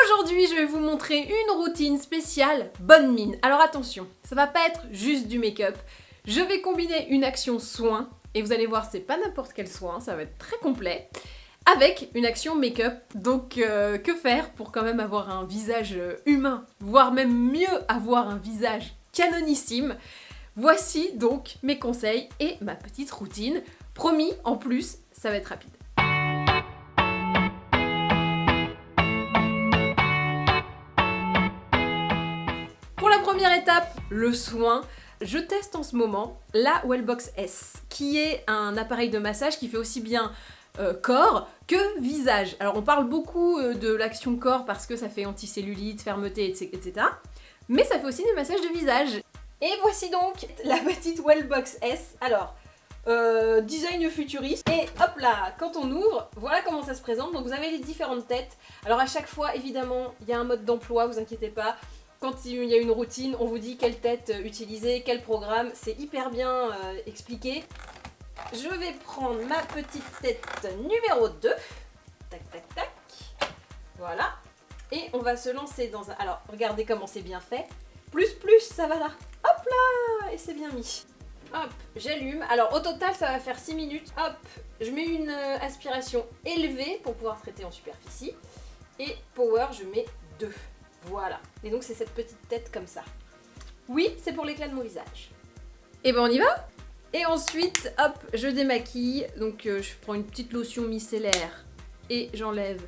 Aujourd'hui, je vais vous montrer une routine spéciale bonne mine. Alors attention, ça va pas être juste du make-up. Je vais combiner une action soin, et vous allez voir, c'est pas n'importe quel soin, ça va être très complet, avec une action make-up. Donc que faire pour quand même avoir un visage humain, voire même mieux avoir un visage canonissime. Voici donc mes conseils et ma petite routine. Promis, en plus, ça va être rapide. Pour la première étape, le soin, je teste en ce moment la Wellbox S, qui est un appareil de massage qui fait aussi bien corps que visage. Alors on parle beaucoup de l'action corps parce que ça fait anticellulite, fermeté, etc. Mais ça fait aussi des massages de visage. Et voici donc la petite Wellbox S. Alors, design futuriste. Et hop là, quand on ouvre, voilà comment ça se présente. Donc vous avez les différentes têtes. Alors à chaque fois, évidemment, il y a un mode d'emploi, vous inquiétez pas. Quand il y a une routine, on vous dit quelle tête utiliser, quel programme. C'est hyper bien expliqué. Je vais prendre ma petite tête numéro 2. Tac, tac, tac. Voilà. Et on va se lancer dans un... Alors, regardez comment c'est bien fait. Plus, ça va là. Hop là. Et c'est bien mis. Hop, j'allume. Alors, au total, ça va faire 6 minutes. Hop, je mets une aspiration élevée pour pouvoir traiter en superficie. Et power, je mets 2. Voilà. Et donc, c'est cette petite tête comme ça. Oui, c'est pour l'éclat de mon visage. Et ben, on y va. Et ensuite, hop, je démaquille. Donc, je prends une petite lotion micellaire et j'enlève.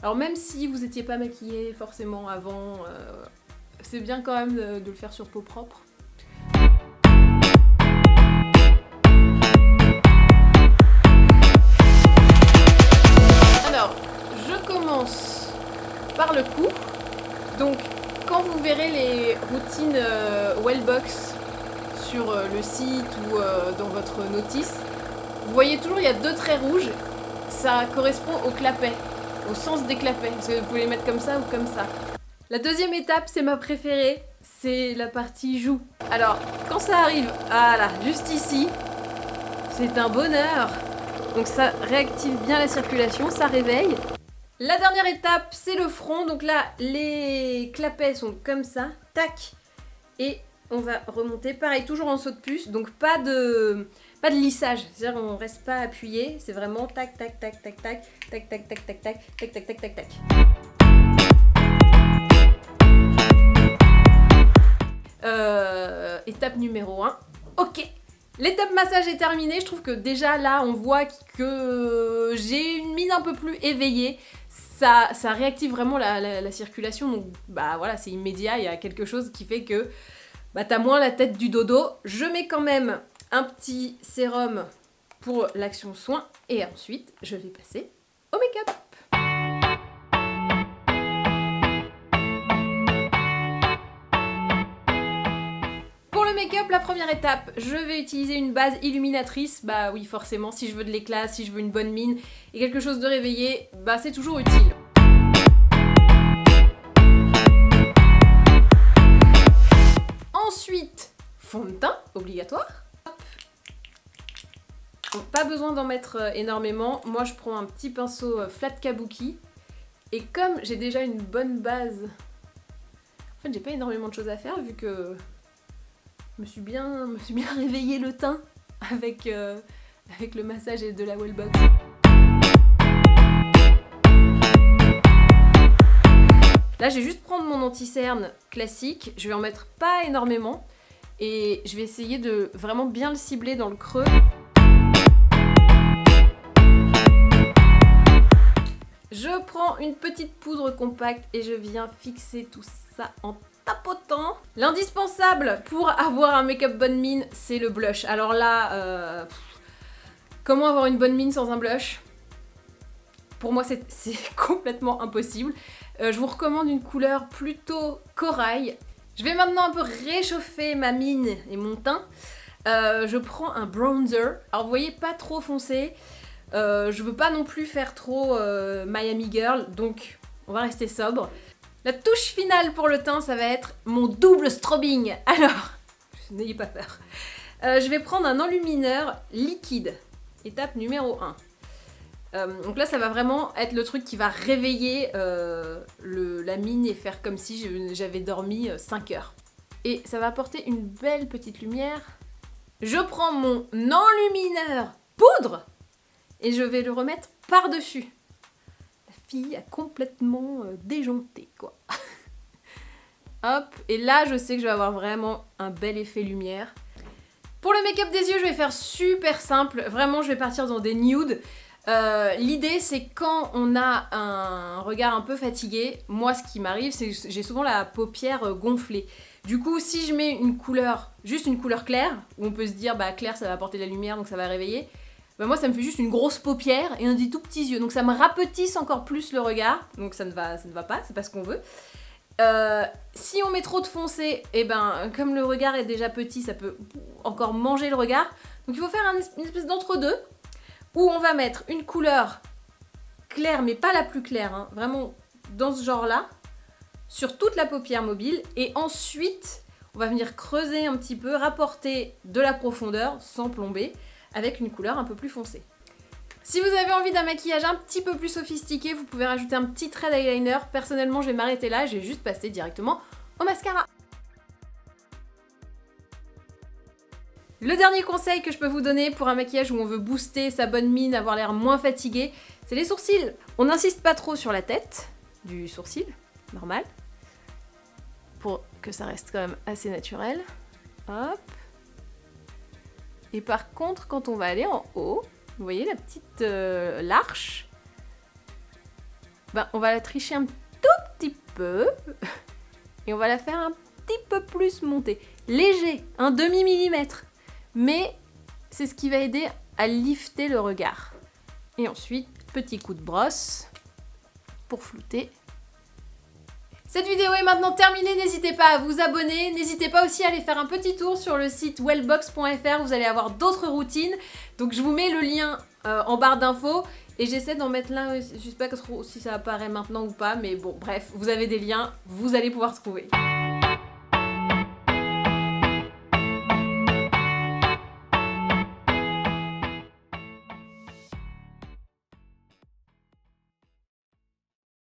Alors, même si vous n'étiez pas maquillé forcément avant, c'est bien quand même de le faire sur peau propre. Alors, je commence par le cou. Donc, quand vous verrez les routines Wellbox sur le site ou dans votre notice, vous voyez toujours il y a 2 traits rouges. Ça correspond au clapet, au sens des clapets. Parce que vous pouvez les mettre comme ça ou comme ça. La deuxième étape, c'est ma préférée, c'est la partie joue. Alors, quand ça arrive, voilà, juste ici, c'est un bonheur. Donc ça réactive bien la circulation, ça réveille. La dernière étape, c'est le front. Donc là, les clapets sont comme ça, tac. Et on va remonter, pareil, toujours en saut de puce. Donc pas de lissage, c'est-à-dire on reste pas appuyé. C'est vraiment tac, tac, tac, tac, tac, tac, tac, tac, tac, tac, tac, tac, tac, tac, tac. Étape numéro 1. Ok. L'étape massage est terminée. Je trouve que déjà là, on voit que j'ai une mine un peu plus éveillée. Ça réactive vraiment la circulation. Donc bah voilà, c'est immédiat. Il y a quelque chose qui fait que bah, t'as moins la tête du dodo. Je mets quand même un petit sérum pour l'action soin. Et ensuite, je vais passer au make-up. Make-up, la première étape, je vais utiliser une base illuminatrice. Bah oui, forcément, si je veux de l'éclat, si je veux une bonne mine et quelque chose de réveillé, bah c'est toujours utile. Ensuite, fond de teint, obligatoire. Bon, pas besoin d'en mettre énormément. Moi, je prends un petit pinceau flat kabuki. Et comme j'ai déjà une bonne base... En fait, j'ai pas énormément de choses à faire vu que... Je me suis bien réveillé le teint avec le massage et de la Wellbox. Là, je vais juste prendre mon anti-cerne classique. Je vais en mettre pas énormément. Et je vais essayer de vraiment bien le cibler dans le creux. Je prends une petite poudre compacte et je viens fixer tout ça en tapotant. L'indispensable pour avoir un make-up bonne mine, c'est le blush. Alors là, comment avoir une bonne mine sans un blush? Pour moi, c'est complètement impossible. Je vous recommande une couleur plutôt corail. Je vais maintenant un peu réchauffer ma mine et mon teint. Je prends un bronzer. Alors vous voyez, pas trop foncé. Je veux pas non plus faire trop Miami Girl, donc on va rester sobre. La touche finale pour le teint, ça va être mon double strobing. Alors, n'ayez pas peur. Je vais prendre un enlumineur liquide. Étape numéro 1. Donc là, ça va vraiment être le truc qui va réveiller la mine et faire comme si j'avais dormi 5 heures. Et ça va apporter une belle petite lumière. Je prends mon enlumineur poudre et je vais le remettre par-dessus. La fille a complètement déjanté, quoi. Hop, et là, je sais que je vais avoir vraiment un bel effet lumière. Pour le make-up des yeux, je vais faire super simple. Vraiment, je vais partir dans des nudes. L'idée, c'est quand on a un regard un peu fatigué, moi, ce qui m'arrive, c'est que j'ai souvent la paupière gonflée. Du coup, si je mets une couleur, juste une couleur claire, où on peut se dire, bah clair, ça va apporter de la lumière, donc ça va réveiller, bah moi, ça me fait juste une grosse paupière et un des tout petits yeux. Donc ça me rapetisse encore plus le regard, donc ça ne va pas, c'est pas ce qu'on veut. Si on met trop de foncé, et ben comme le regard est déjà petit, ça peut encore manger le regard. Donc il faut faire une espèce d'entre-deux où on va mettre une couleur claire, mais pas la plus claire, hein, vraiment dans ce genre-là, sur toute la paupière mobile. Et ensuite, on va venir creuser un petit peu, rapporter de la profondeur sans plomber, avec une couleur un peu plus foncée. Si vous avez envie d'un maquillage un petit peu plus sophistiqué, vous pouvez rajouter un petit trait d'eyeliner. Personnellement, je vais m'arrêter là, je vais juste passer directement au mascara. Le dernier conseil que je peux vous donner pour un maquillage où on veut booster sa bonne mine, avoir l'air moins fatigué, c'est les sourcils. On n'insiste pas trop sur la tête du sourcil, normal, pour que ça reste quand même assez naturel. Hop. Et par contre, quand on va aller en haut, vous voyez la petite l'arche, ben, on va la tricher un tout petit peu et on va la faire un petit peu plus monter. Léger, un demi-millimètre. Mais c'est ce qui va aider à lifter le regard. Et ensuite, petit coup de brosse pour flouter. Cette vidéo est maintenant terminée, n'hésitez pas à vous abonner, n'hésitez pas aussi à aller faire un petit tour sur le site wellbox.fr, vous allez avoir d'autres routines, donc je vous mets le lien en barre d'infos, et j'essaie d'en mettre là, je sais pas trop si ça apparaît maintenant ou pas, mais bon bref, vous avez des liens, vous allez pouvoir trouver.